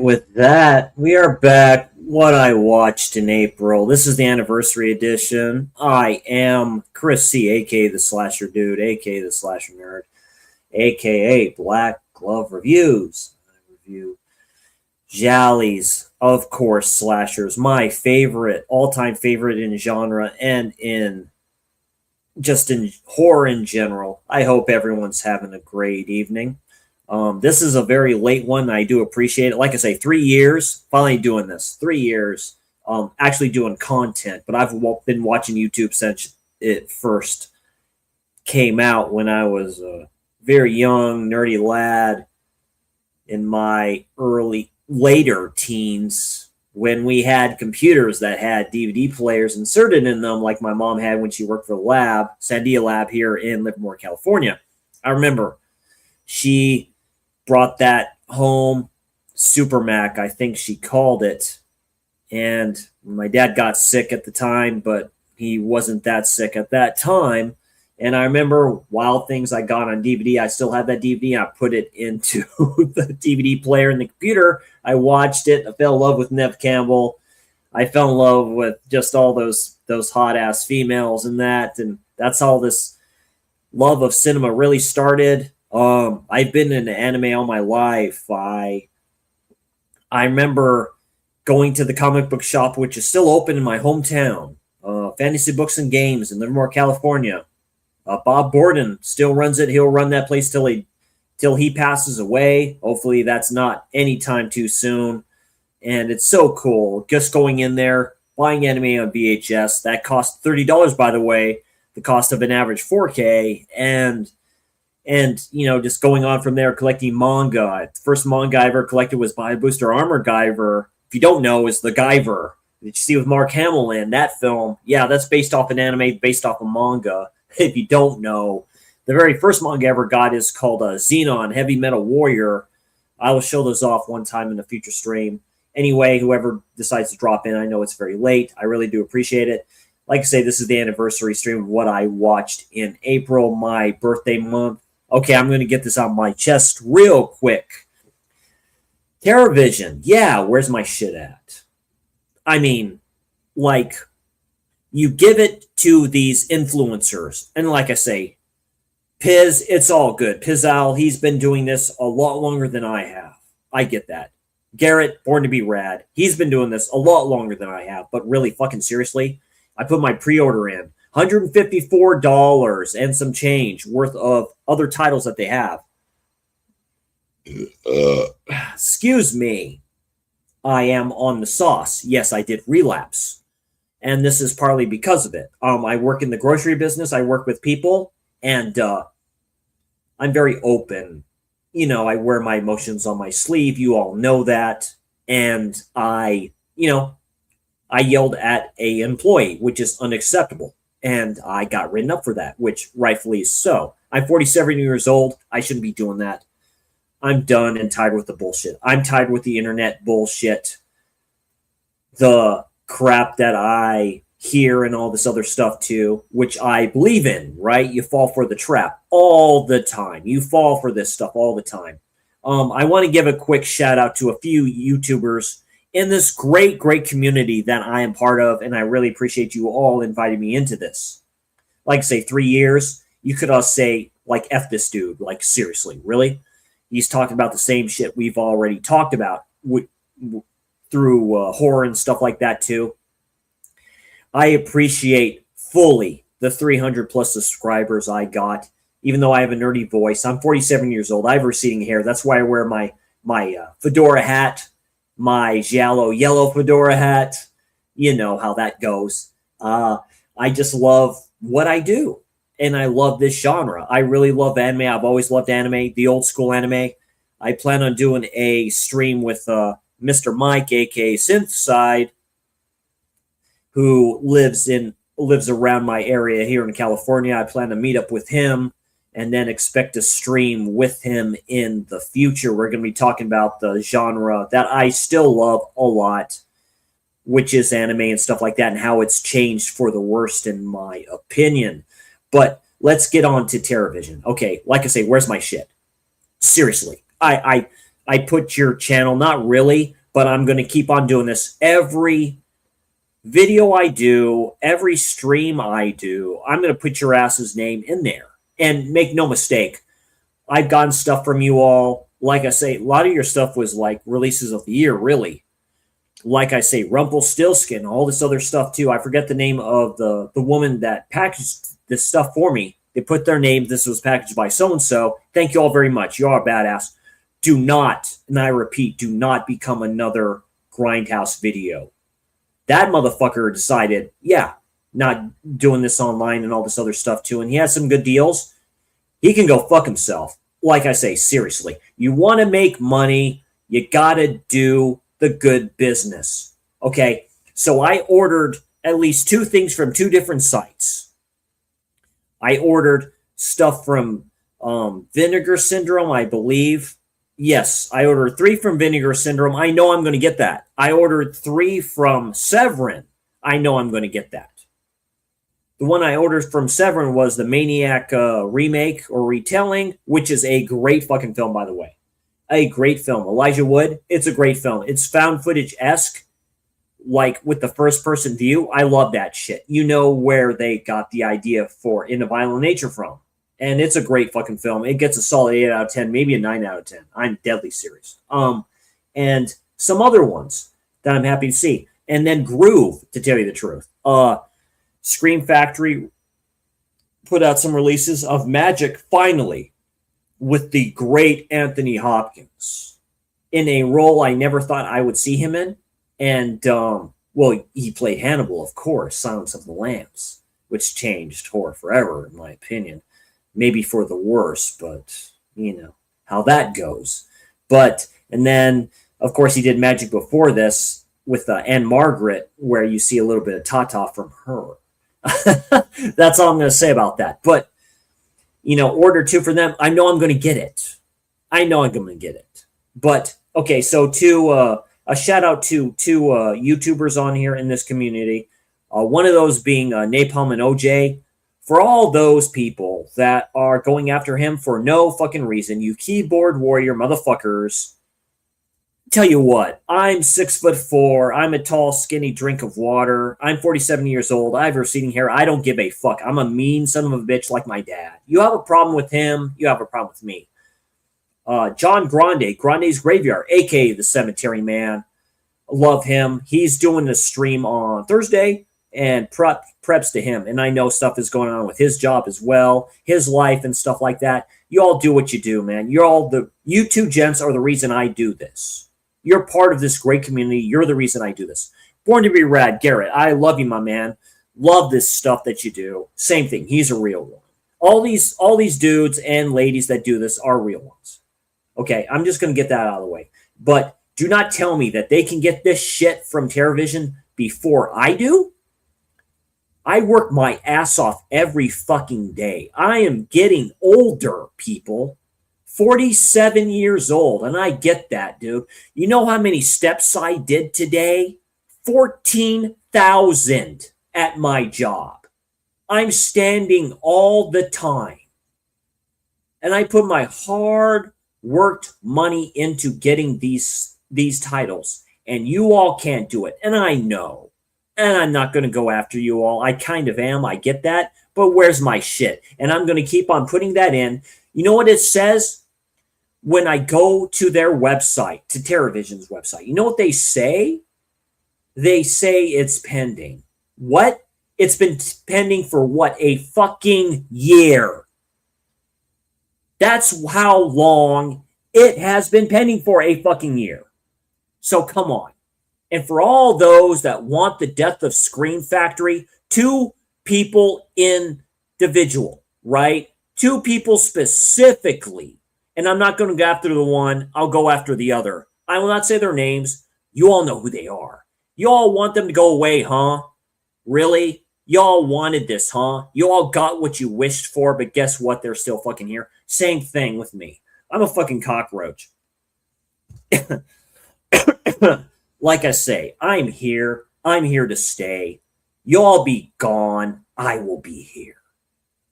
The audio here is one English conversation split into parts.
with that, we are back. What I watched in April. This is the anniversary edition. I am Chris C, aka the Slasher Dude, aka the Slasher Nerd, aka Black Glove Reviews. I review Jollies, of course, slashers. My favorite, all-time favorite in genre and in just in horror in general. I hope everyone's having a great evening. This is a very late one. I do appreciate it. Like I say, 3 years, finally doing this. 3 years, actually doing content. But I've been watching YouTube since it first came out when I was a very young, nerdy lad in my later teens when we had computers that had DVD players inserted in them, like my mom had when she worked for the lab, Sandia Lab here in Livermore, California. I remember she brought that home, Super Mac, I think she called it. And my dad got sick at the time, but he wasn't that sick at that time. And I remember Wild Things I got on DVD. I still have that DVD. I put it into the DVD player in the computer. I watched it. I fell in love with Nev Campbell. I fell in love with just all those hot ass females and that. And that's how this love of cinema really started. I've been in anime all my life. I remember going to the comic book shop, which is still open in my hometown, Fantasy Books and Games in Livermore, California. Bob Borden still runs it. He'll run that place till he passes away. Hopefully that's not anytime too soon. And it's so cool just going in there, buying anime on VHS. That cost $30, by the way, the cost of an average 4K. And just going on from there, collecting manga. The first manga I ever collected was by Booster Armor Guyver. If you don't know, is the Guyver that you see with Mark Hamill in that film. Yeah, that's based off an anime, based off a manga. If you don't know, the very first manga I ever got is called Xenon Heavy Metal Warrior. I will show those off one time in a future stream. Anyway, whoever decides to drop in, I know it's very late. I really do appreciate it. Like I say, this is the anniversary stream of what I watched in April, my birthday month. Okay, I'm going to get this on my chest real quick. TerraVision. Yeah, where's my shit at? I mean, like, you give it to these influencers. And like I say, Piz, it's all good. Pizal, he's been doing this a lot longer than I have. I get that. Garrett, Born to be Rad, he's been doing this a lot longer than I have. But really, fucking seriously, I put my pre-order in. $154 and some change worth of other titles that they have. Excuse me. I am on the sauce. Yes, I did relapse. And this is partly because of it. I work in the grocery business. I work with people. And I'm very open. I wear my emotions on my sleeve. You all know that. And I yelled at a employee, which is unacceptable. And I got written up for that, which rightfully is so. I'm 47 years old. I shouldn't be doing that. I'm done and tired with the bullshit. I'm tired with the internet bullshit. The crap that I hear and all this other stuff too, which I believe in, right? You fall for the trap all the time. You fall for this stuff all the time. I want to give a quick shout out to a few YouTubers in this great, great community that I am part of, and I really appreciate you all inviting me into this. Like I say, 3 years, you could all say, like, F this dude. Like, seriously, really? He's talking about the same shit we've already talked about through horror and stuff like that, too. I appreciate fully the 300 plus subscribers I got, even though I have a nerdy voice. I'm 47 years old. I have receding hair. That's why I wear my fedora hat, my giallo yellow fedora hat. You know how that goes. I just love what I do, and I love this genre. I really love anime. I've always loved anime, the old school anime. I plan on doing a stream with Mr. Mike, aka Synthside, who lives around my area here in California. I plan to meet up with him and then expect to stream with him in the future. We're going to be talking about the genre that I still love a lot, which is anime and stuff like that, and how it's changed for the worst, in my opinion. But let's get on to TerraVision. Okay, like I say, where's my shit? Seriously, I I put your channel, not really, but I'm going to keep on doing this. Every video I do, every stream I do, I'm going to put your ass's name in there. And make no mistake, I've gotten stuff from you all. Like I say, a lot of your stuff was like releases of the year, really. Like I say, Rumpelstiltskin, all this other stuff too. I forget the name of the woman that packaged this stuff for me. They put their name. This was packaged by so-and-so. Thank you all very much. You are a badass. Do not, and I repeat, do not become another Grindhouse video. That motherfucker decided, yeah, not doing this online and all this other stuff too. And he has some good deals. He can go fuck himself. Like I say, seriously, you want to make money, you got to do the good business. Okay, so I ordered at least 2 things from 2 different sites. I ordered stuff from Vinegar Syndrome, I believe. Yes, I ordered 3 from Vinegar Syndrome. I know I'm going to get that. I ordered 3 from Severin. I know I'm going to get that. The one I ordered from Severin was the Maniac remake or retelling, which is a great fucking film, by the way. A great film. Elijah Wood, it's a great film. It's found footage-esque, like with the first-person view. I love that shit. You know where they got the idea for In a Violent Nature from. And it's a great fucking film. It gets a solid 8 out of 10, maybe a 9 out of 10. I'm deadly serious. And some other ones that I'm happy to see. And then Groove, to tell you the truth. Scream Factory put out some releases of Magic, finally, with the great Anthony Hopkins in a role I never thought I would see him in. And, well, he played Hannibal, of course, Silence of the Lambs, which changed horror forever, in my opinion. Maybe for the worse, but, you know, how that goes. But, and then, of course, he did Magic before this with Anne Margaret, where you see a little bit of Tata from her. That's all I'm going to say about that. But, you know, order 2 for them. I know I'm going to get it. I know I'm going to get it. But, okay, so a shout out to 2 YouTubers on here in this community. One of those being Napalm and OJ. For all those people that are going after him for no fucking reason, you keyboard warrior motherfuckers. Tell you what, I'm 6'4". I'm a tall, skinny drink of water. I'm 47 years old. I have receding hair. I don't give a fuck. I'm a mean son of a bitch like my dad. You have a problem with him, you have a problem with me. John Grande, Grande's Graveyard, aka the Cemetery Man. Love him. He's doing the stream on Thursday, and preps to him. And I know stuff is going on with his job as well, his life and stuff like that. You all do what you do, man. You 2 gents are the reason I do this. You're part of this great community. You're the reason I do this. Born to be Rad, Garrett. I love you, my man. Love this stuff that you do. Same thing. He's a real one. All these dudes and ladies that do this are real ones. Okay, I'm just going to get that out of the way. But do not tell me that they can get this shit from TerraVision before I do. I work my ass off every fucking day. I am getting older, people. 47 years old, and I get that, dude. You know how many steps I did today? 14,000 at my job. I'm standing all the time. And I put my hard-worked money into getting these titles, and you all can't do it, and I know. And I'm not going to go after you all. I kind of am. I get that. But where's my shit? And I'm going to keep on putting that in. You know what it says? When I go to their website, to TerraVision's website, you know what they say? They say it's pending. What? It's been pending for what? A fucking year. That's how long it has been pending for, a fucking year. So come on. And for all those that want the death of Scream Factory, 2 people individual, right? 2 people specifically. And I'm not going to go after the one. I'll go after the other. I will not say their names. You all know who they are. You all want them to go away, huh? Really? You all wanted this, huh? You all got what you wished for, but guess what? They're still fucking here. Same thing with me. I'm a fucking cockroach. Like I say, I'm here. I'm here to stay. You'll all be gone. I will be here.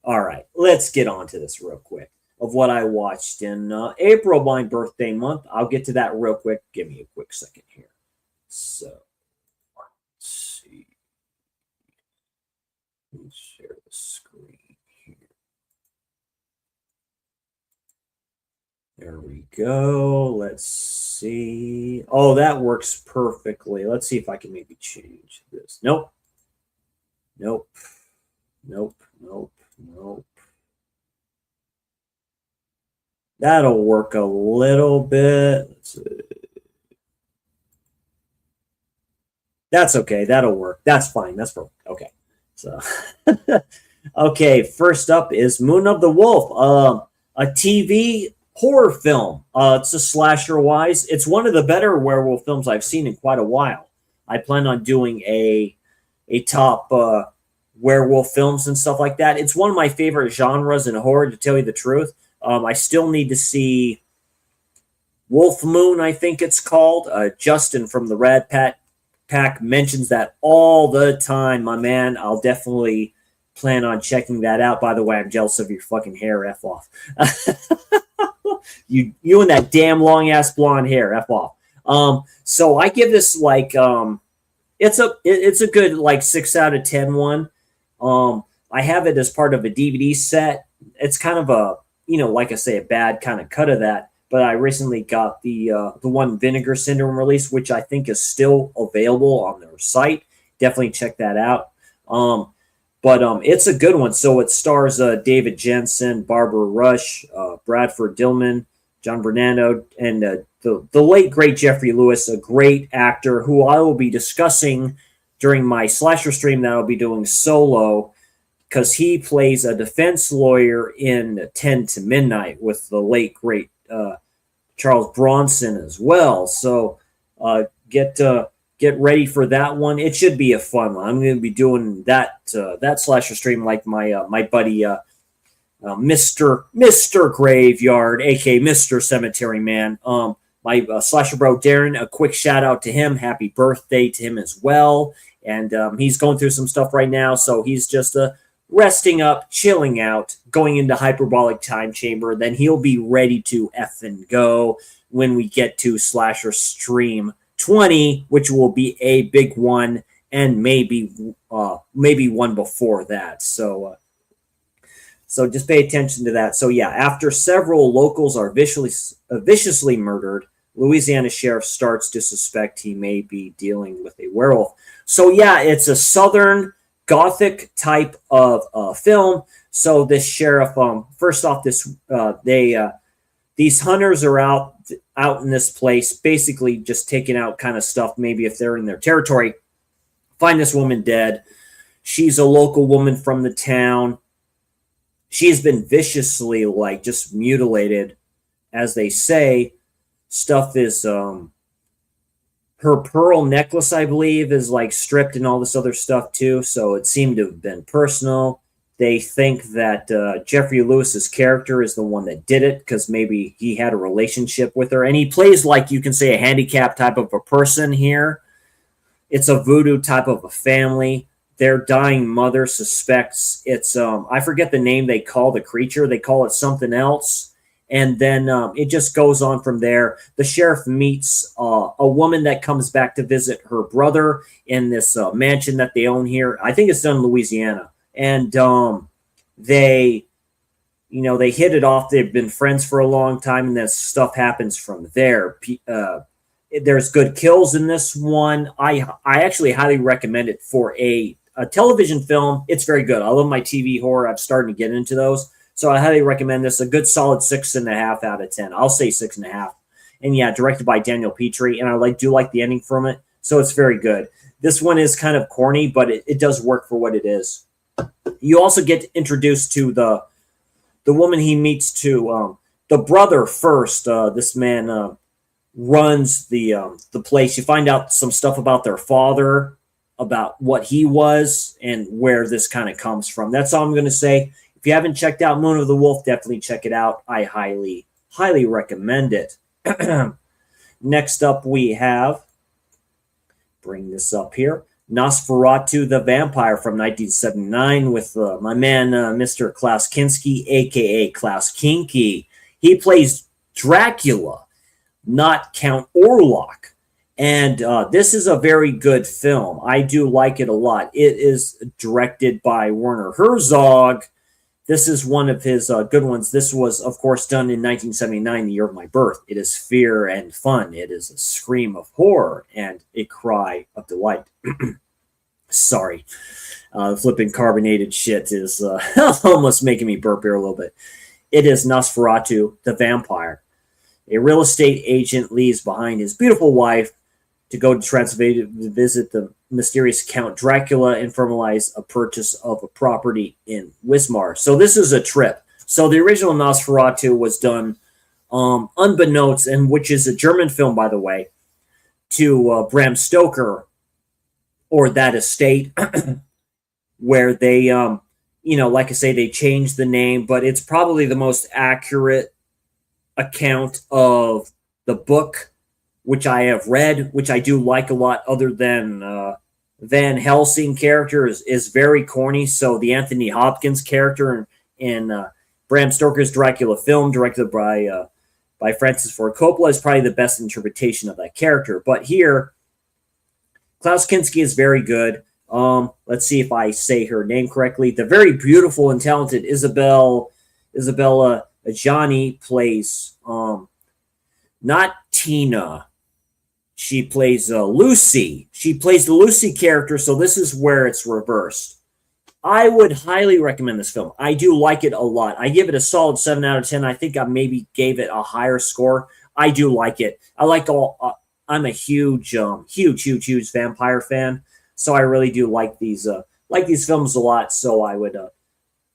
All right, let's get on to this real quick. of what I watched in April, my birthday month. I'll get to that real quick. Give me a quick second here. So, let's see. Let me share the screen here. There we go. Let's see. Oh, that works perfectly. Let's see if I can maybe change this. Nope. Nope. Nope. Nope. Nope. That'll work a little bit. That's okay. That'll work. That's fine. That's perfect. Okay. So, okay. First up is Moon of the Wolf, a TV horror film. It's a slasher wise. It's one of the better werewolf films I've seen in quite a while. I plan on doing a top werewolf films and stuff like that. It's one of my favorite genres in horror, to tell you the truth. I still need to see Wolf Moon, I think it's called. Justin from the Rad Pack mentions that all the time, my man. I'll definitely plan on checking that out. By the way, I'm jealous of your fucking hair. F off. you and that damn long ass blonde hair. F off. So I give this like it's a good like 6 out of 10 one. I have it as part of a DVD set. It's kind of a, like I say, a bad kind of cut of that. But I recently got the one Vinegar Syndrome release, which I think is still available on their site. Definitely check that out. But it's a good one. So it stars David Jensen, Barbara Rush, Bradford Dillman, John Bernardo, and the late great Jeffrey Lewis, a great actor who I will be discussing during my slasher stream that I'll be doing solo, because he plays a defense lawyer in 10 to Midnight with the late great Charles Bronson as well. So get ready for that one. It should be a fun one. I'm going to be doing that slasher stream like my buddy Mr. Graveyard, aka Mr. Cemetery Man. My slasher bro Darren, a quick shout out to him. Happy birthday to him as well. And he's going through some stuff right now, so he's just resting up, chilling out, going into hyperbolic time chamber. Then he'll be ready to effing go when we get to Slasher Stream 20, which will be a big one, and maybe one before that. So just pay attention to that. So yeah, after several locals are viciously murdered, Louisiana sheriff starts to suspect he may be dealing with a werewolf. So yeah, it's a southern gothic type of film. So this sheriff, first off, these hunters are out in this place, basically just taking out kind of stuff. Maybe if they're in their territory, find this woman dead. She's a local woman from the town. She's been viciously just mutilated, as they say. Stuff is her pearl necklace, I believe, is stripped and all this other stuff too. So it seemed to have been personal. They think that Jeffrey Lewis's character is the one that did it, because maybe he had a relationship with her, and he plays you can say a handicapped type of a person here. It's a voodoo type of a family. Their dying mother suspects it's I forget the name they call the creature. They call it something else. And then it just goes on from there. The sheriff meets a woman that comes back to visit her brother in this mansion that they own here. I think it's done in Louisiana. And they hit it off. They've been friends for a long time, and then stuff happens from there. There's good kills in this one. I actually highly recommend it for a television film. It's very good. I love my TV horror. I'm starting to get into those. So I highly recommend this. A good solid 6.5 out of 10. I'll say 6.5. And yeah, directed by Daniel Petrie. And I do like the ending from it. So it's very good. This one is kind of corny, but it does work for what it is. You also get introduced to the woman he meets to the brother first. This man runs the place. You find out some stuff about their father, about what he was, and where this kind of comes from. That's all I'm going to say. If you haven't checked out Moon of the Wolf, definitely check it out. I highly, highly recommend it. Next up, we have, bring this up here, Nosferatu the Vampire from 1979 with my man Mr. Klaus Kinski, aka Klaus Kinky. He plays Dracula, not Count Orlok. And this is a very good film. I do like it a lot. It is directed by Werner Herzog. This is one of his good ones. This was, of course, done in 1979, the year of my birth. It is fear and fun. It is a scream of horror and a cry of delight. Sorry. Flipping carbonated shit is almost making me burp here a little bit. It is Nosferatu the Vampire. A real estate agent leaves behind his beautiful wife to go to Transylvania to visit the mysterious Count Dracula and formalize a purchase of a property in Wismar. So this is a trip. So the original Nosferatu was done unbeknownst, and which is a German film, by the way, to Bram Stoker or That Estate, where they, like I say, they changed the name, but it's probably the most accurate account of the book, which I have read, which I do like a lot, other than Van Helsing character is very corny. So the Anthony Hopkins character in Bram Stoker's Dracula film, directed by Francis Ford Coppola, is probably the best interpretation of that character. But here, Klaus Kinski is very good. Let's see if I say her name correctly. The very beautiful and talented Isabella Adjani plays not Tina. She plays Lucy. She plays the Lucy character, so this is where it's reversed. I would highly recommend this film. I do like it a lot. I give it a solid 7 out of 10. I think I maybe gave it a higher score. I do like it. I like all. I'm a huge vampire fan, so I really do like these films a lot. So I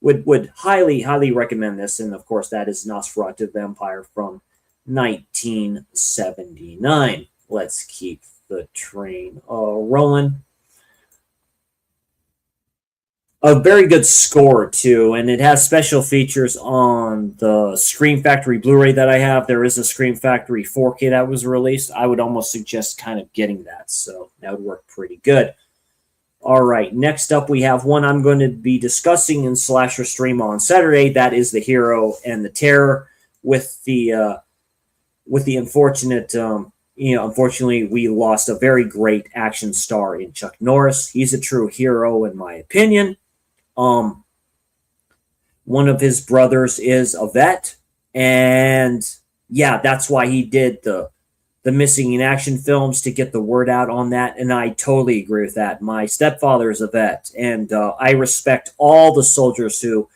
would highly recommend this. And of course, that is Nosferatu Vampire from 1979. Let's keep the train rolling. A very good score too, and it has special features on the Scream Factory Blu-ray that I have. There is a Scream Factory 4K that was released. I would almost suggest kind of getting that, so that would work pretty good. All right, next up we have one I'm going to be discussing in Slasher Stream on Saturday. That is The Hero and the Terror, with the unfortunate. Unfortunately, we lost a very great action star in Chuck Norris. He's a true hero, in my opinion. One of his brothers is a vet, and yeah, that's why he did the missing in action films, to get the word out on that, and I totally agree with that. My stepfather is a vet, and I respect all the soldiers who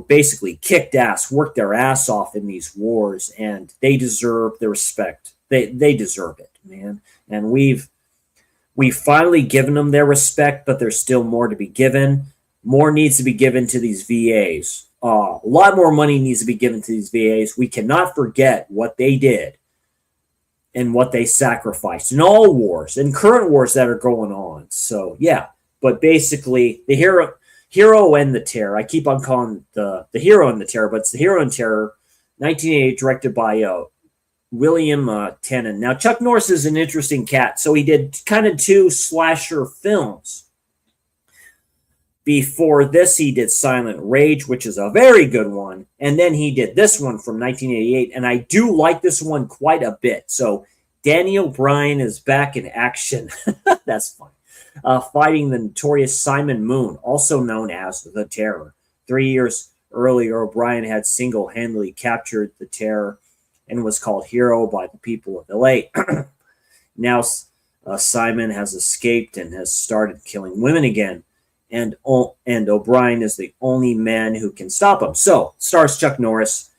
basically kicked ass, worked their ass off in these wars, and they deserve the respect. They deserve it, man. And we've finally given them their respect, but there's still more to be given. More needs to be given to these VAs. A lot more money needs to be given to these VAs. We cannot forget what they did and what they sacrificed in all wars and current wars that are going on. So yeah, but basically the Hero and the Terror. I keep on calling the Hero and the Terror, but it's The Hero and Terror, 1988, directed by William Tannen. Now, Chuck Norris is an interesting cat. So he did kind of 2 slasher films. Before this, he did Silent Rage, which is a very good one. And then he did this one from 1988. And I do like this one quite a bit. So Danny O'Brien is back in action. That's fun. Fighting the notorious Simon Moon, also known as the Terror. 3 years earlier, O'Brien had single-handedly captured the Terror and was called hero by the people of LA. Now Simon has escaped and has started killing women again, and O'Brien is the only man who can stop him. So, stars Chuck Norris,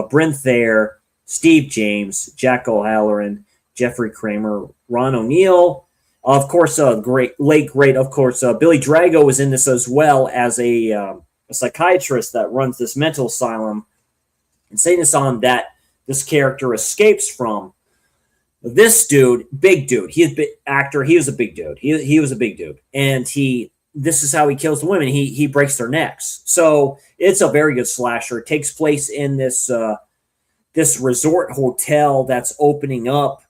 Bryn Thayer, Steve James, Jack O'Halloran, Jeffrey Kramer, Ron O'Neill. Of course, Billy Drago was in this as well as a psychiatrist that runs this mental asylum. And saying this on that this character escapes from. This dude, big dude, he is big actor. He was a big dude. He was a big dude, and this is how he kills the women. He breaks their necks. So it's a very good slasher. It takes place in this resort hotel that's opening up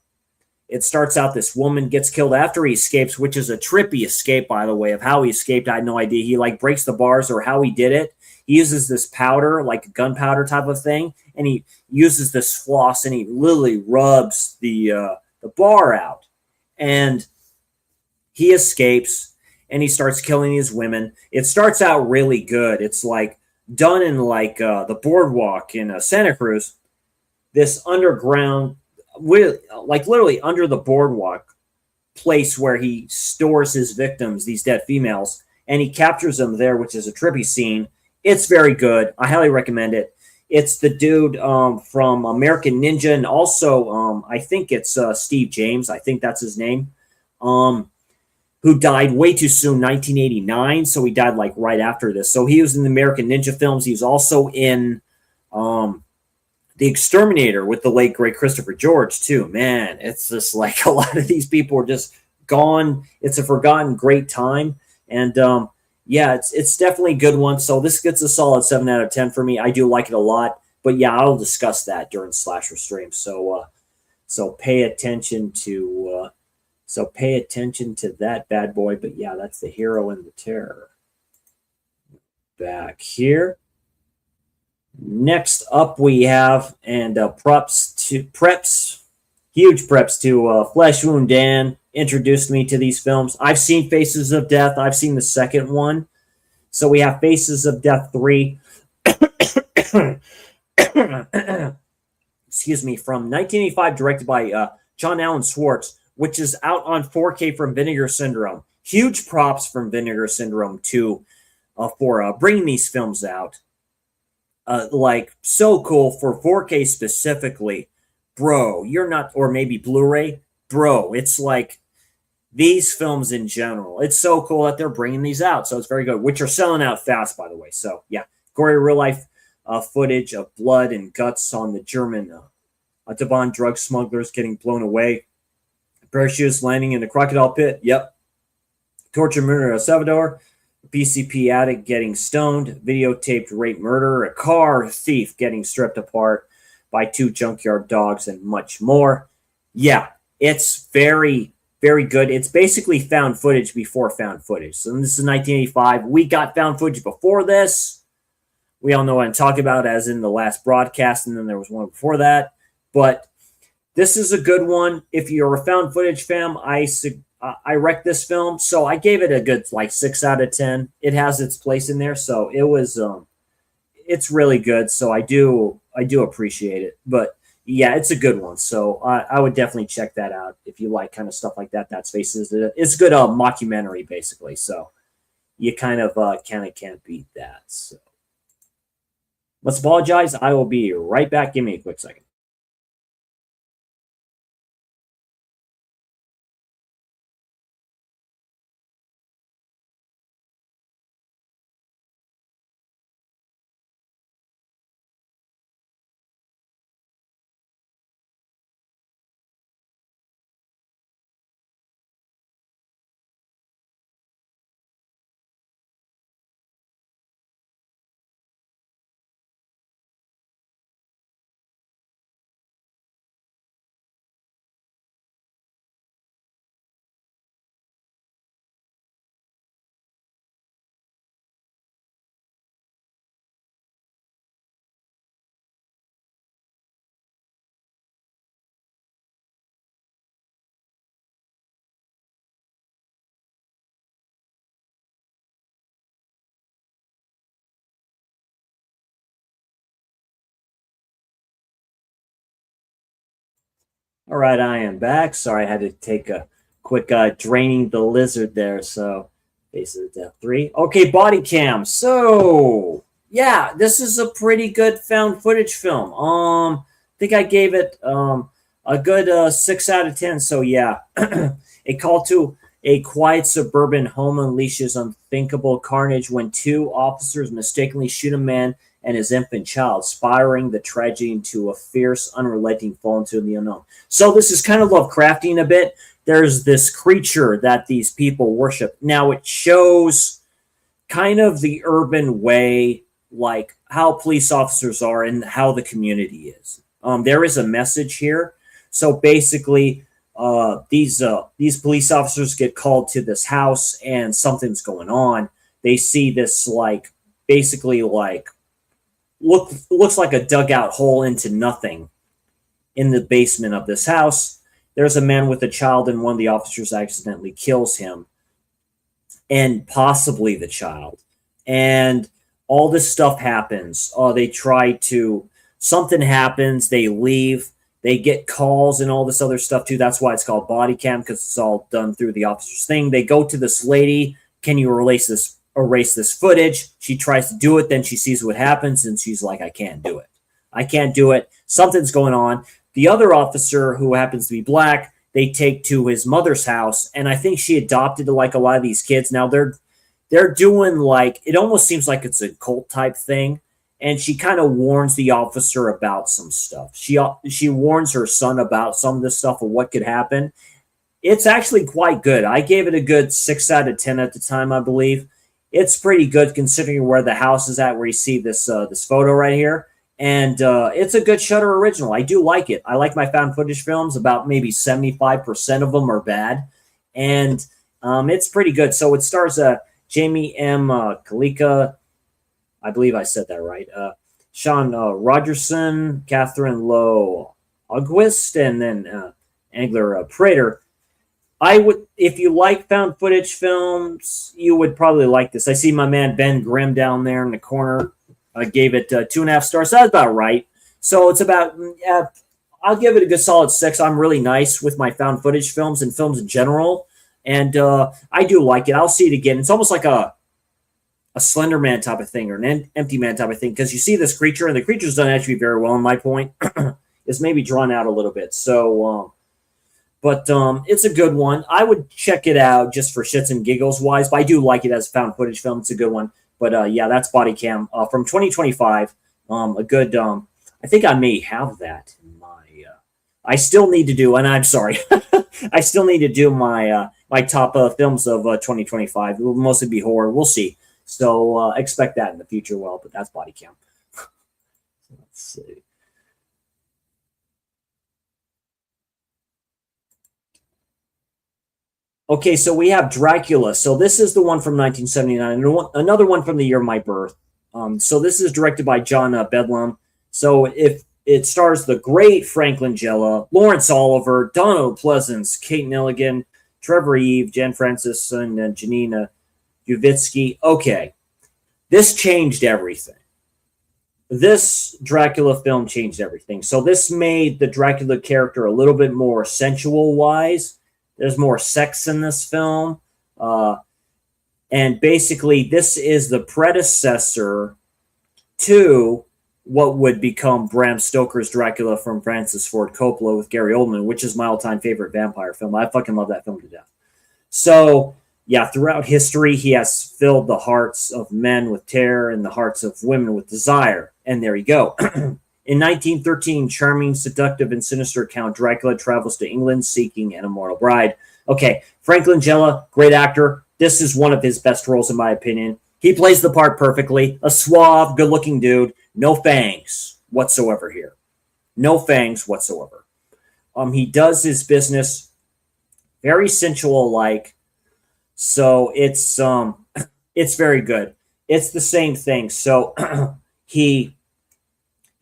it starts out this woman gets killed after he escapes, which is a trippy escape, by the way, of how he escaped. I had no idea. He like breaks the bars or how he did it. He uses this powder, like a gunpowder type of thing, and he uses this floss and he literally rubs the bar out. And he escapes and he starts killing these women. It starts out really good. It's like done in like the boardwalk in Santa Cruz, this underground, like literally under the boardwalk place where he stores his victims, these dead females, and he captures them there, which is a trippy scene. It's very good. I highly recommend it. It's the dude from American Ninja, and also I think it's Steve James. I think that's his name. Who died way too soon, 1989. So he died like right after this. So he was in the American Ninja films. He was also in The Exterminator with the late great Christopher George too. Man, it's just like a lot of these people are just gone. It's a forgotten great time, and yeah, it's definitely a good one. So this gets a solid 7 out of 10 for me. I do like it a lot, but yeah, I'll discuss that during Slasher Stream. So pay attention to that bad boy. But yeah, that's the Hero and the Terror. Back here. Next up we have, and huge preps to Flesh Wound Dan introduced me to these films. I've seen Faces of Death. I've seen the second one. So we have Faces of Death 3. Excuse me, from 1985, directed by John Allen Schwartz, which is out on 4K from Vinegar Syndrome. Huge props from Vinegar Syndrome for bringing these films out. Like, so cool for 4K specifically. Bro, you're not, or maybe Blu-ray. Bro, it's like these films in general. It's so cool that they're bringing these out. So it's very good, which are selling out fast, by the way. So yeah, gory real-life footage of blood and guts on the German Autobahn drug smugglers getting blown away. Parachutes landing in the crocodile pit. Yep. Torture murder of Salvador. PCP addict getting stoned. Videotaped rape murder. A car thief getting stripped apart by 2 junkyard dogs, and much more. Yeah, it's very, very good. It's basically found footage before found footage. So this is 1985. We got found footage before this. We all know what I'm talking about, as in the last broadcast, and then there was one before that. But this is a good one. If you're a found footage fan, I wrecked this film. So I gave it a good like 6 out of 10. It has its place in there. So it was it's really good. So I do appreciate it. But yeah, it's a good one. So I would definitely check that out if you like kind of stuff like that. That's Faces. It's good mockumentary basically. So you kind of can't beat that. So let's apologize. I will be right back. Give me a quick second. All right, I am back. Sorry, I had to take a quick draining the lizard there. So, Faces of Death 3. Okay, body cam. So, yeah, this is a pretty good found footage film. I think I gave it a good 6 out of 10. So, yeah, a call to a quiet suburban home unleashes unthinkable carnage when 2 officers mistakenly shoot a man and his infant child, spiraling the tragedy into a fierce, unrelenting fall into the unknown. So this is kind of Lovecraftian a bit. There's this creature that these people worship. Now it shows kind of the urban way, like how police officers are and how the community is. There is a message here. So basically, These police officers get called to this house and something's going on. They see this like basically like looks like a dugout hole into nothing in the basement of this house. There's a man with a child, and one of the officers accidentally kills him and possibly the child. And all this stuff happens. They try to, something happens, they leave, they get calls and all this other stuff too. That's why it's called body cam, because it's all done through the officer's thing. They go to this lady, can you erase this footage? She tries to do it, then she sees what happens, and she's like, I can't do it. I can't do it. Something's going on. The other officer, who happens to be black, they take to his mother's house, and I think she adopted like a lot of these kids. Now they're doing like, it almost seems like it's a cult type thing, and she kind of warns the officer about some stuff. She warns her son about some of this stuff of what could happen. It's actually quite good. I gave it a good 6 out of 10 at the time, I believe. It's pretty good considering where the house is at, where you see this this photo right here. And it's a good Shudder original. I do like it. I like my found footage films. About maybe 75% of them are bad. And it's pretty good. So it stars Jamie M. Kalika. I believe I said that right. Sean Rogerson, Catherine Lowe August, and then Angler Prater. I would, if you like found footage films, you would probably like this. I see my man Ben Grimm down there in the corner. I gave it 2.5 stars. That's about right. So it's about, I'll give it a good solid 6. I'm really nice with my found footage films and films in general. And I do like it. I'll see it again. It's almost like a Slender Man type of thing, or an Empty Man type of thing, because you see this creature, and the creature's done actually very well, in my point. It's maybe drawn out a little bit. So, but it's a good one. I would check it out just for shits and giggles wise, but I do like it as a found footage film. It's a good one. But yeah, that's Body Cam from 2025. A good, I think I may have that in my, I still need to do, and I'm sorry, I still need to do my my top films of 2025. It will mostly be horror. We'll see. So expect that in the future. Well, but that's Body Cam. Let's see. Okay, so we have Dracula. So this is the one from 1979, and another one from the year of my birth. So this is directed by John Bedlam. So if it stars the great Frank Langella, Lawrence Oliver, Donald Pleasance, Kate Nelligan, Trevor Eve, Jen Francis, and Janina Uvitsky. Okay, this changed everything. This Dracula film changed everything. So this made the Dracula character a little bit more sensual-wise. There's more sex in this film. And basically, this is the predecessor to what would become Bram Stoker's Dracula from Francis Ford Coppola with Gary Oldman, which is my all-time favorite vampire film. I fucking love that film to death. So, yeah, throughout history, he has filled the hearts of men with terror and the hearts of women with desire. And there you go. In 1913, charming, seductive, and sinister Count Dracula travels to England seeking an immortal bride. Okay, Frank Langella, great actor. This is one of his best roles, in my opinion. He plays the part perfectly. A suave, good-looking dude. No fangs whatsoever here. No fangs whatsoever. He does his business very sensual-like. So it's very good. It's the same thing. So he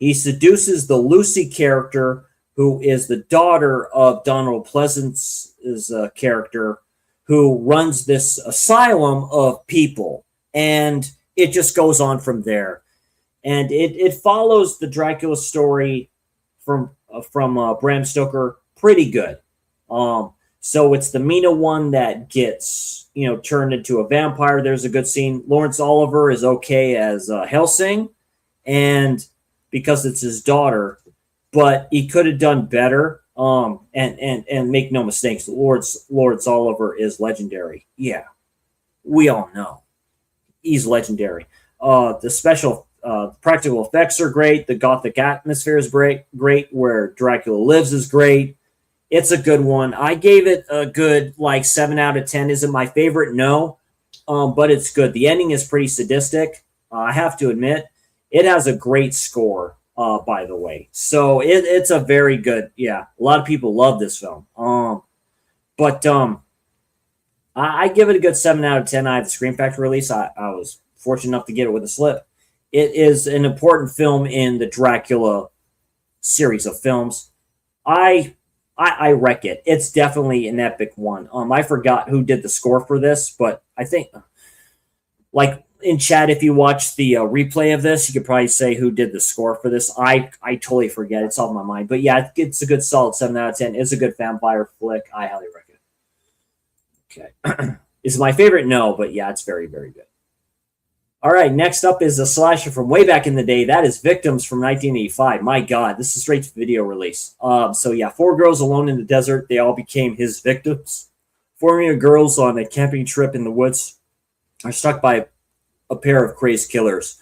seduces the Lucy character, who is the daughter of Donald Pleasance's character, who runs this asylum of people. And it just goes on from there. And it follows the Dracula story from Bram Stoker pretty good. So it's the Mina one that gets, turned into a vampire. There's a good scene. Lawrence Oliver is okay as Helsing, and because it's his daughter, but he could have done better. And make no mistakes, Lawrence Oliver is legendary. Yeah, we all know he's legendary. The special practical effects are great. The gothic atmosphere is great. Where Dracula lives is great. It's a good one. I gave it a good 7 out of 10. Is it my favorite? No, but it's good. The ending is pretty sadistic. I have to admit, it has a great score. By the way, so it's a very good. Yeah, a lot of people love this film. But I give it a good 7 out of 10. I had the Scream Factory release. I was fortunate enough to get it with a slip. It is an important film in the Dracula series of films. I wreck it. It's definitely an epic one. I forgot who did the score for this, but I think, like in chat, if you watch the replay of this, you could probably say who did the score for this. I totally forget. It's off my mind. But yeah, it's a good solid 7 out of 10. It's a good vampire flick. I highly recommend it. Okay. Is it my favorite? No, but yeah, it's very, very good. All right, next up is a slasher from way back in the day. That is Victims from 1985. My God, this is straight to video release. So yeah, 4 girls alone in the desert. They all became his victims. 4 girls on a camping trip in the woods are struck by a pair of crazed killers.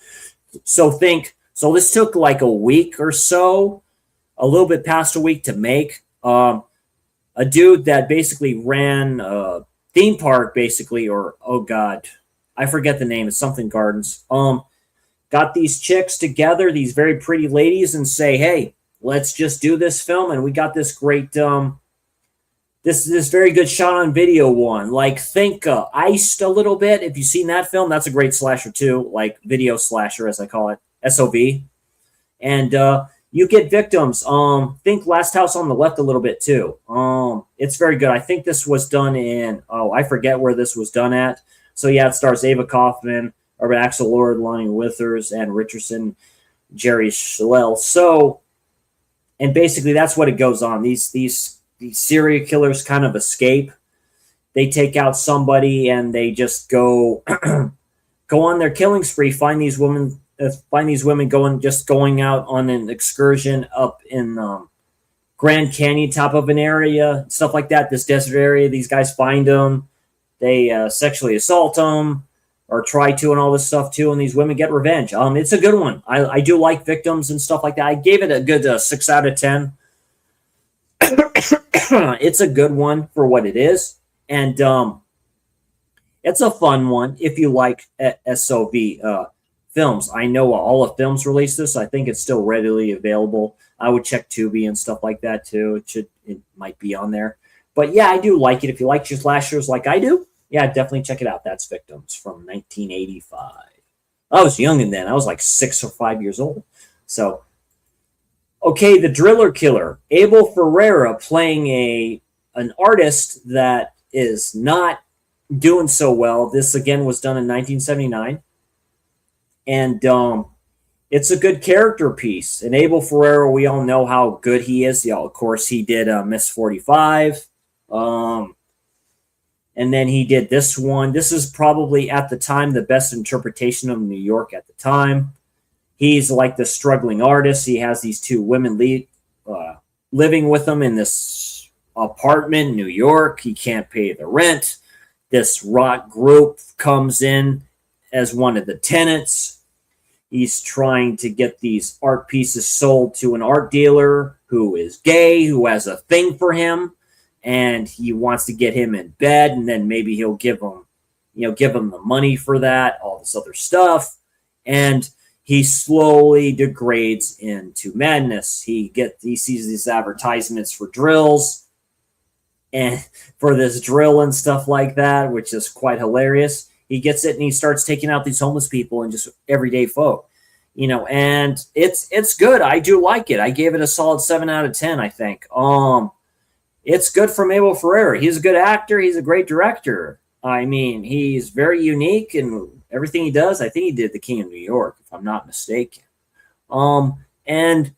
So this took like a week or so, a little bit past a week to make. A dude that basically ran a theme park, basically, or oh God, I forget the name. It's something Gardens. Got these chicks together, these very pretty ladies, and say, hey, let's just do this film. And we got this great, this very good shot on video one. Like, think Iced a little bit. If you've seen that film, that's a great slasher too. Like video slasher, as I call it, SOV. And you get Victims. Think Last House on the Left a little bit too. It's very good. I think this was done in, I forget where this was done at. So yeah, it stars Ava Kaufman, Axel Lord, Lonnie Withers, and Richardson, Jerry Schellel. So, and basically that's what it goes on. These serial killers kind of escape. They take out somebody and they just go go on their killing spree. Find these women going out on an excursion up in Grand Canyon, top of an area, stuff like that. This desert area. These guys find them. They sexually assault them or try to, and all this stuff too. And these women get revenge. It's a good one. I do like Victims and stuff like that. I gave it a good 6 out of 10. It's a good one for what it is. And it's a fun one if you like SOV films. I know all of Films released this. I think it's still readily available. I would check Tubi and stuff like that too. It might be on there. But yeah, I do like it. If you like your slashers like I do, yeah, definitely check it out. That's Victims from 1985. I was young then. I was like 6 or 5 years old. So, okay, The Driller Killer. Abel Ferreira playing an artist that is not doing so well. This, again, was done in 1979. And it's a good character piece. And Abel Ferreira, we all know how good he is. Yeah, of course, he did Miss 45. And then he did this one. This is probably at the time the best interpretation of New York at the time. He's like the struggling artist. He has these 2 women living with him in this apartment in New York. He can't pay the rent. This rock group comes in as one of the tenants. He's trying to get these art pieces sold to an art dealer who is gay, who has a thing for him. And he wants to get him in bed, and then maybe he'll give him the money for that, all this other stuff. And he slowly degrades into madness. He sees these advertisements for drills and for this drill and stuff like that, which is quite hilarious. He gets it and he starts taking out these homeless people and just everyday folk, and it's good. I do like it. I gave it a solid 7 out of 10, I think. It's good from Abel Ferreira. He's a good actor. He's a great director. I mean, he's very unique in everything he does. I think he did The King of New York, if I'm not mistaken. And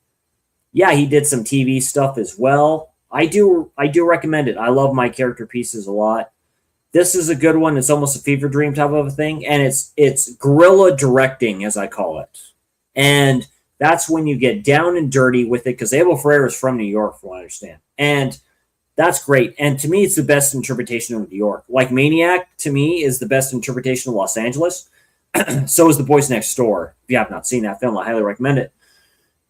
yeah, he did some TV stuff as well. I do recommend it. I love my character pieces a lot. This is a good one. It's almost a fever dream type of a thing, and it's guerrilla directing, as I call it. And that's when you get down and dirty with it, because Abel Ferreira is from New York, from what I understand. And that's great. And to me, it's the best interpretation of New York. Like Maniac, to me, is the best interpretation of Los Angeles. So is The Boys Next Door. If you have not seen that film, I highly recommend it.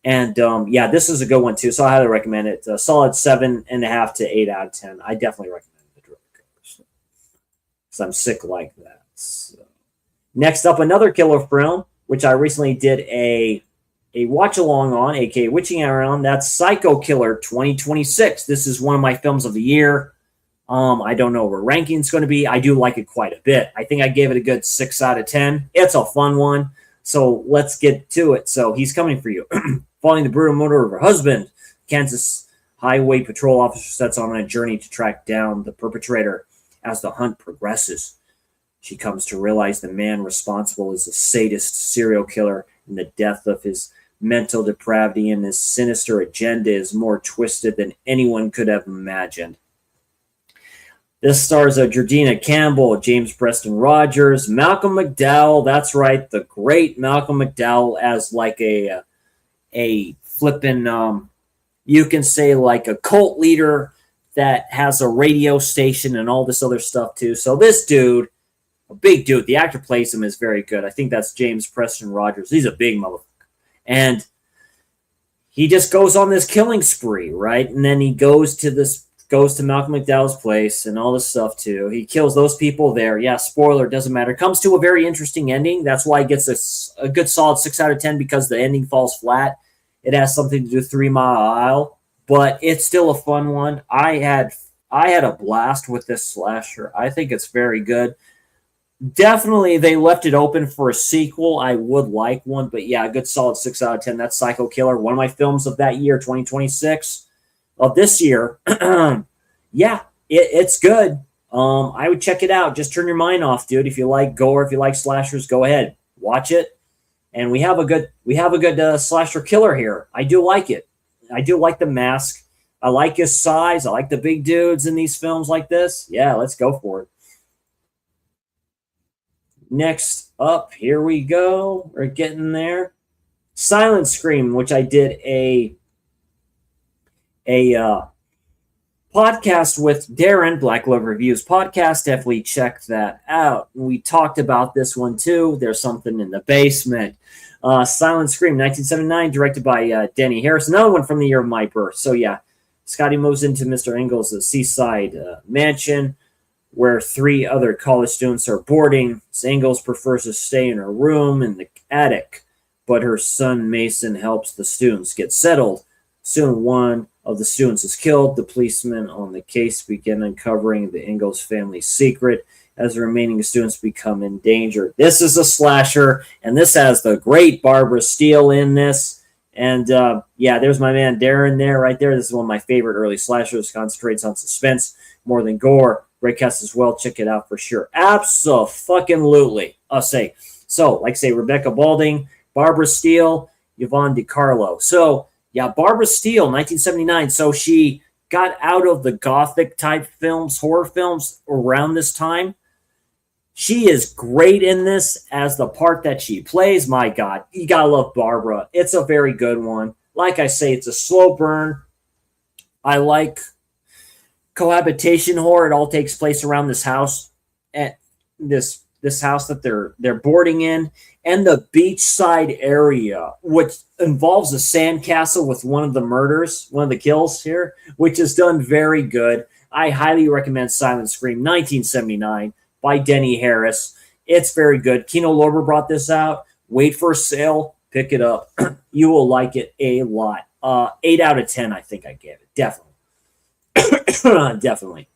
And yeah, this is a good one too. So I highly recommend it. A solid 7.5 to 8 out of 10. I definitely recommend The Driller Killer. Because I'm sick like that. So. Next up, another killer film, which I recently did a watch along on, aka Witching Hour on. That's Psycho Killer 2026. This is one of my films of the year. I don't know where ranking's going to be. I do like it quite a bit. I think I gave it a good 6 out of 10. It's a fun one. So let's get to it. So he's coming for you. Following the brutal murder of her husband, Kansas Highway Patrol officer sets on a journey to track down the perpetrator. As the hunt progresses, she comes to realize the man responsible is a sadist serial killer, and the death of his mental depravity and his sinister agenda is more twisted than anyone could have imagined. This stars Georgina Campbell, James Preston Rogers, Malcolm McDowell. That's right, the great Malcolm McDowell as like a flippin' you can say like a cult leader that has a radio station and all this other stuff too. So this dude, a big dude, the actor plays him, is very good. I think that's James Preston Rogers. He's a big motherfucker. And he just goes on this killing spree, right? And then he goes to Malcolm McDowell's place and all this stuff too. He kills those people there. Yeah, spoiler, doesn't matter. Comes to a very interesting ending. That's why it gets a good solid 6 out of 10, because the ending falls flat. It has something to do with 3 Mile Isle, but it's still a fun one. I had a blast with this slasher. I think it's very good. Definitely, they left it open for a sequel. I would like one, but yeah, a good solid 6 out of 10. That's Psycho Killer, one of my films of that year, 2026, of this year. Yeah, it's good. I would check it out. Just turn your mind off, dude. If you like gore, if you like slashers, go ahead, watch it. And we have a good slasher killer here. I do like it. I do like the mask. I like his size. I like the big dudes in these films like this. Yeah, let's go for it. Next up, here we go. We're getting there. Silent Scream, which I did a podcast with Darren, Black Love Reviews podcast. Definitely check that out. We talked about this one too. There's something in the basement. Silent Scream, 1979, directed by Denny Harris. Another one from the year of my birth. So yeah, Scotty moves into Mr. Ingalls' seaside mansion where 3 other college students are boarding. Ingalls prefers to stay in her room in the attic, but her son Mason helps the students get settled. Soon one of the students is killed. The policemen on the case begin uncovering the Ingalls family secret as the remaining students become endangered. This is a slasher, and this has the great Barbara Steele in this. And yeah, there's my man Darren there, right there. This is one of my favorite early slashers. Concentrates on suspense more than gore. Great cast as well. Check it out for sure. Abso-fucking-lutely, I'll say. So, like I say, Rebecca Balding, Barbara Steele, Yvonne DiCarlo. So, yeah, Barbara Steele, 1979. So she got out of the gothic type films, horror films around this time. She is great in this as the part that she plays. My God, you gotta love Barbara. It's a very good one. Like I say, it's a slow burn. I like cohabitation horror. It all takes place around this house, at this house that they're boarding in, and the beachside area, which involves a sandcastle with one of the murders, one of the kills here, which is done very good. I highly recommend Silent Scream, 1979, by Denny Harris. It's very good. Kino Lorber brought this out. Wait for a sale. Pick it up. You will like it a lot. 8 out of 10, I think I gave it. Definitely. Definitely.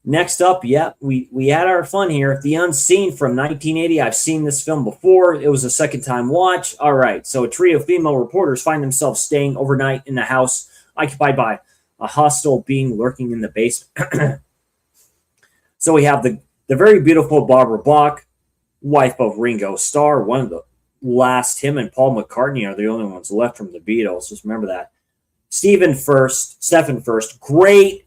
Next up, yeah, we had our fun here. The Unseen from 1980. I've seen this film before. It was a second time watch. All right, so a trio of female reporters find themselves staying overnight in a house occupied by a hostile being lurking in the basement. So we have the very beautiful Barbara Bach, wife of Ringo Starr, one of the last. Him and Paul McCartney are the only ones left from the Beatles. Just remember that. Stephen Furst, great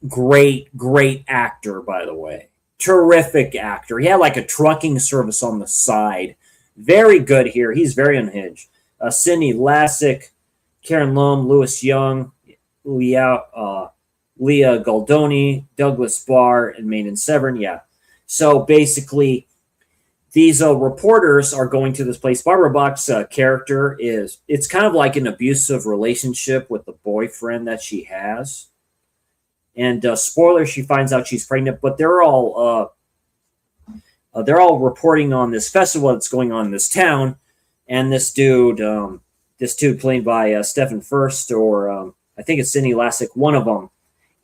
actor, by the way. Terrific actor. He had like a trucking service on the side. Very good here. He's very unhinged. Sidney Lassick, Karen Lum, Lewis Young, Leah Goldoni, Douglas Barr, and Maiden Severn. Yeah. So basically, these reporters are going to this place. Barbara Bach's character it's kind of like an abusive relationship with the boyfriend that she has. And spoiler, she finds out she's pregnant, but they're all reporting on this festival that's going on in this town. And this dude played by Stephen Furst, or I think it's Sidney Lassick, one of them,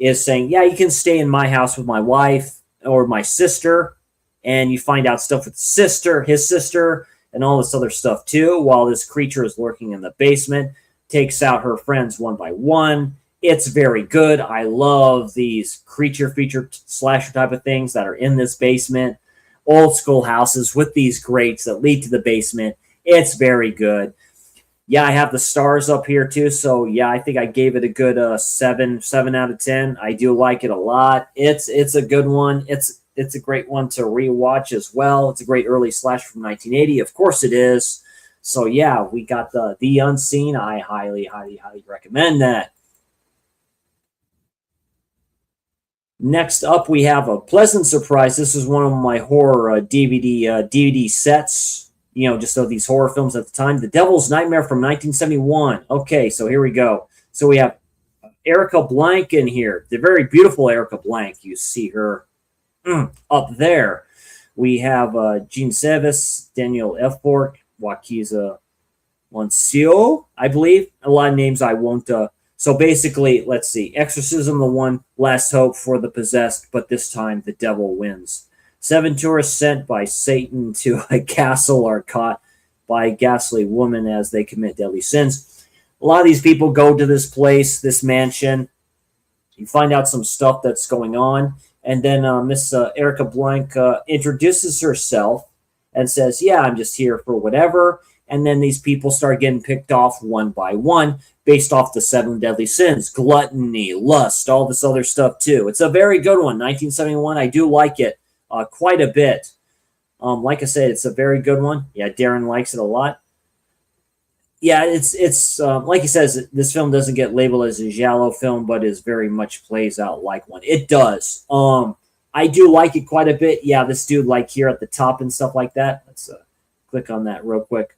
is saying, yeah, you can stay in my house with my wife or my sister, and you find out stuff with his sister, and all this other stuff too, while this creature is lurking in the basement, takes out her friends one by one. It's very good. I love these creature feature slasher type of things that are in this basement. Old school houses with these grates that lead to the basement. It's very good. Yeah, I have the stars up here too. So yeah, I think I gave it a good 7 out of 10. I do like it a lot. It's a good one. It's a great one to rewatch as well. It's a great early slash from 1980. Of course it is. So yeah, we got the Unseen. I highly, highly, highly recommend that. Next up, we have a pleasant surprise. This is one of my horror DVD sets. You know, just of these horror films at the time. The Devil's Nightmare from 1971. Okay, so here we go. So we have Erica Blank in here. The very beautiful Erica Blank. You see her up there. We have Gene Sevis, Daniel Elfborg, Wakiza Moncio, I believe. A lot of names I won't. So basically, let's see. Exorcism, the one last hope for the possessed, but this time the devil wins. 7 tourists sent by Satan to a castle are caught by a ghastly woman as they commit deadly sins. A lot of these people go to this place, this mansion. You find out some stuff that's going on. And then Miss Erica Blank introduces herself and says, yeah, I'm just here for whatever. And then these people start getting picked off one by one based off the 7 deadly sins, gluttony, lust, all this other stuff too. It's a very good one, 1971. I do like it quite a bit. Like I said, it's a very good one. Yeah, Darren likes it a lot. Yeah, it's like he says, this film doesn't get labeled as a giallo film, but is very much plays out like one. It does. I do like it quite a bit. Yeah, this dude like here at the top and stuff like that. Let's click on that real quick.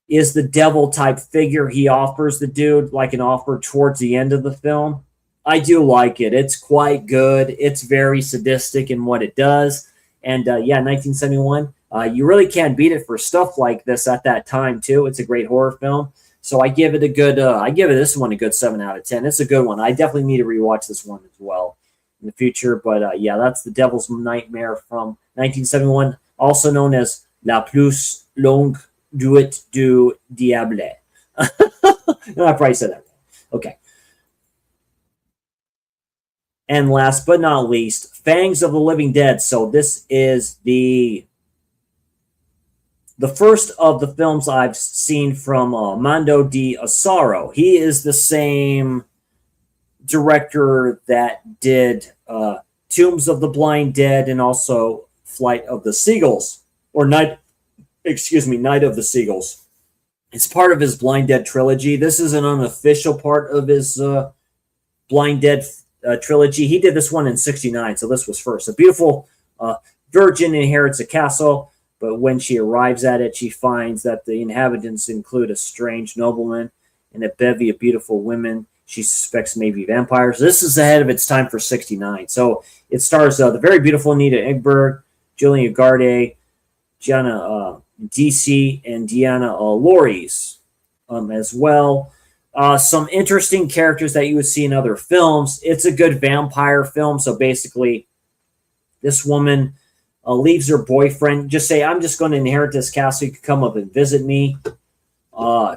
Is the devil type figure he offers the dude like an offer towards the end of the film. I do like it. It's quite good. It's very sadistic in what it does. And yeah, 1971. You really can't beat it for stuff like this at that time too. It's a great horror film. So I give it a good. I give it this one a good 7 out of 10. It's a good one. I definitely need to rewatch this one as well in the future. But yeah, that's The Devil's Nightmare from 1971, also known as La Plus Longue Nuit du Diable. I probably said that wrong. Okay. And last but not least, Fangs of the Living Dead. So this is the first of the films I've seen from Mando di Asaro. He is the same director that did Tombs of the Blind Dead and also Flight of the Seagulls, or Night of the Seagulls. It's part of his Blind Dead trilogy. This is an unofficial part of his Blind Dead trilogy. He did this one in 1969, so this was first. A beautiful virgin inherits a castle, but when she arrives at it, she finds that the inhabitants include a strange nobleman and a bevy of beautiful women she suspects may be vampires. This is ahead of its time for 1969. So it stars the very beautiful Anita Ekberg, Julian Garde, Gianna DC, and Deanna Loris as well. Some interesting characters that you would see in other films. It's a good vampire film. So basically, this woman leaves her boyfriend. Just say, I'm just going to inherit this castle. You can come up and visit me.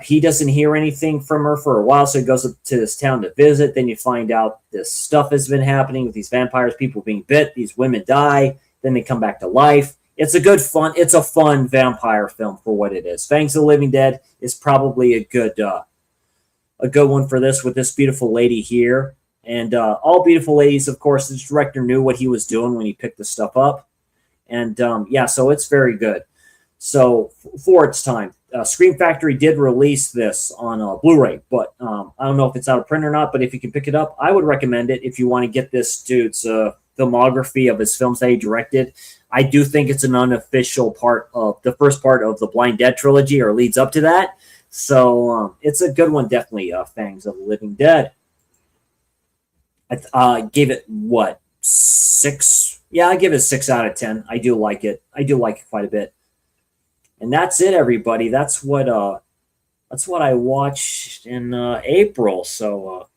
He doesn't hear anything from her for a while, so he goes up to this town to visit. Then you find out this stuff has been happening with these vampires, people being bit. These women die. Then they come back to life. It's a fun vampire film for what it is. Fangs of the Living Dead is probably a good one for this, with this beautiful lady here. And all beautiful ladies, of course. The director knew what he was doing when he picked this stuff up. And yeah, so it's very good. So for its time, Scream Factory did release this on Blu-ray, but I don't know if it's out of print or not. But if you can pick it up, I would recommend it if you want to get this dude's filmography of his films that he directed. I do think it's an unofficial part of the first part of the Blind Dead trilogy, or leads up to that. So it's a good one, definitely. Fangs of the Living Dead. I gave it what, 6? Yeah, I give it 6 out of 10. I do like it. I do like it quite a bit. And that's it, everybody. That's what I watched in April. So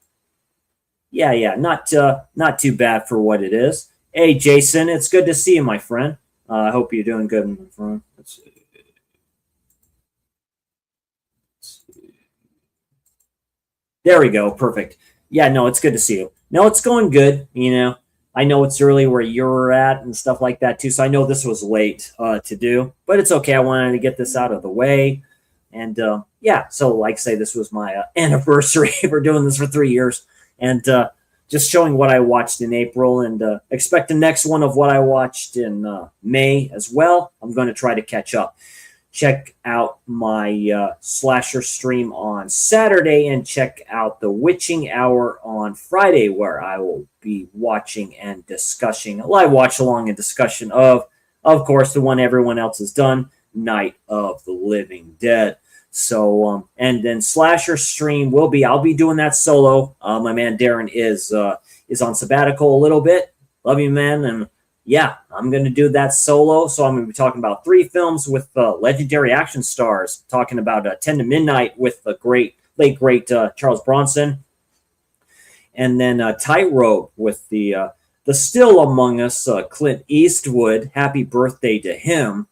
Yeah, not too bad for what it is. Hey, Jason, it's good to see you, my friend. I hope you're doing good, my friend. There we go. Perfect. Yeah, no, it's good to see you. No, it's going good. I know it's early where you're at and stuff like that too. So I know this was late to do, but it's okay. I wanted to get this out of the way. And yeah, so like I say, this was my anniversary. We're doing this for 3 years. And just showing what I watched in April and expect the next one of what I watched in May as well. I'm going to try to catch up. Check out my slasher stream on Saturday and check out the Witching Hour on Friday, where I will be watching and discussing a live watch along and discussion of course, the one everyone else has done, Night of the Living Dead. So, and then slasher stream I'll be doing that solo. My man Darren is on sabbatical a little bit. Love you, man, and yeah, I'm going to do that solo. So I'm going to be talking about 3 films with legendary action stars, talking about 10 to Midnight with the late great Charles Bronson, and then Tightrope with the still among us Clint Eastwood. Happy birthday to him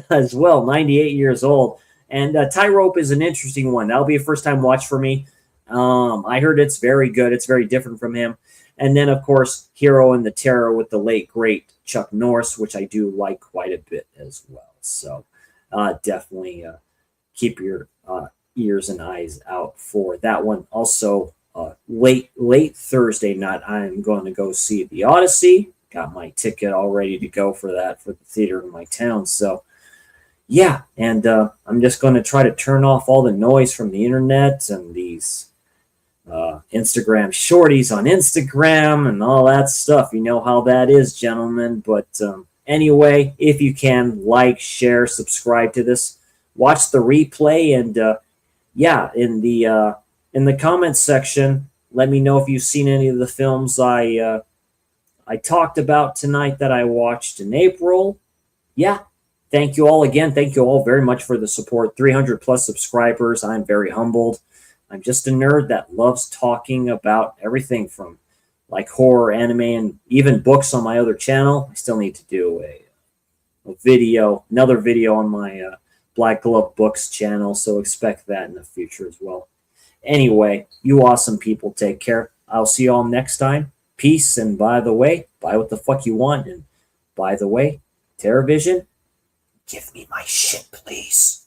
as well, 98 years old. And Tightrope is an interesting one. That'll be a first time watch for me. I heard it's very good. It's very different from him. And then, of course, Hero and the Terror with the late, great Chuck Norris, which I do like quite a bit as well. So definitely keep your ears and eyes out for that one. Also, late Thursday night, I'm going to go see The Odyssey. Got my ticket all ready to go for that for the theater in my town. So, yeah, and I'm just going to try to turn off all the noise from the internet and these Instagram shorties on Instagram and all that stuff. You know how that is, gentlemen. But anyway, if you can, like, share, subscribe to this, watch the replay, and yeah, in the comments section, let me know if you've seen any of the films I talked about tonight that I watched in April. Yeah. Thank you all again. Thank you all very much for the support. 300 plus subscribers. I'm very humbled. I'm just a nerd that loves talking about everything from like horror, anime, and even books on my other channel. I still need to do another video on my Black Glove Books channel, so expect that in the future as well. Anyway, you awesome people, take care. I'll see you all next time. Peace, and by the way, buy what the fuck you want. And by the way, TerraVision, give me my shit, please.